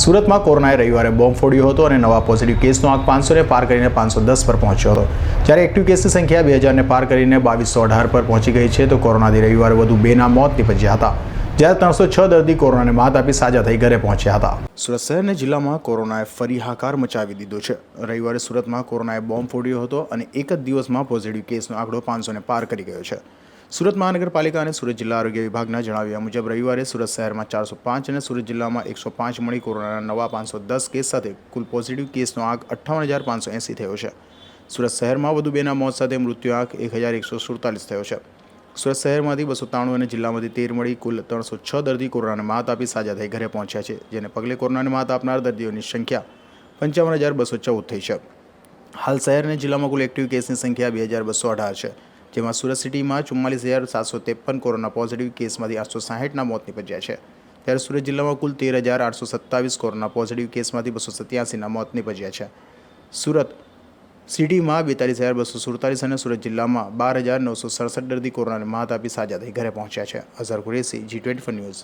સુરતમાં કોરોનાએ રવિવારે બોમ્બ ફોડ્યો હતો અને નવા પોઝિટિવ કેસનો આંક 500ને પાર કરીને 510 પર પહોંચ્યો હતો, જ્યારે એક્ટિવ કેસની સંખ્યા 2000ને પાર કરીને 2218 પર પહોંચી ગઈ છે. તો કોરોનાથી રવિવારે વધુ 2ના મોત નીપજ્યા હતા, જ્યારે 306 દર્દી કોરોનાને માત આપી સાજા થઈ ઘરે પહોંચ્યા હતા. સુરત શહેર અને જિલ્લામાં કોરોનાએ ફરી હાહાકાર મચાવી દીધો છે. રવિવારે સુરતમાં કોરોનાએ બોમ્બ ફોડ્યો હતો અને એક જ દિવસમાં પોઝિટિવ કેસનો આંકડો 500ને પાર કરી ગયો છે. સુરત મહાનગરપાલિકા અને સુરત જિલ્લા આરોગ્ય વિભાગના જણાવ્યા મુજબ રવિવારે સુરત શહેરમાં 405 અને સુરત જિલ્લામાં 105 મળી કોરોનાના નવા 510 કેસ સાથે કુલ પોઝિટિવ કેસનો આંક 58,580 થયો છે. સુરત શહેરમાં વધુ 2ના મોત સાથે મૃત્યુ આંક 1,147 થયો છે. સુરત શહેરમાંથી 293 અને જિલ્લામાંથી 13 મળી કુલ 306 દર્દી કોરોનાને માત આપી સાજા થઈ ઘરે પહોંચ્યા છે, જેને પગલે કોરોનાને માત આપનાર દર્દીઓની સંખ્યા 55,214 થઈ છે. હાલ શહેર અને જિલ્લામાં કુલ એક્ટિવ કેસની સંખ્યા 2,218 છે, જેમાં સુરત સિટીમાં 44,753 કોરોના પોઝિટિવ કેસમાંથી 860ના મોત નીપજ્યા છે, ત્યારે સુરત જિલ્લામાં કુલ 13,827 કોરોના પોઝિટિવ કેસમાંથી 287ના મોત નીપજ્યા છે. સુરત સિટીમાં 42,247 અને સુરત જિલ્લામાં 12,967 દર્દી કોરોનાને માત આપી સાજા થઈ ઘરે પહોંચ્યા છે. Azhar Qureshi, G24 news.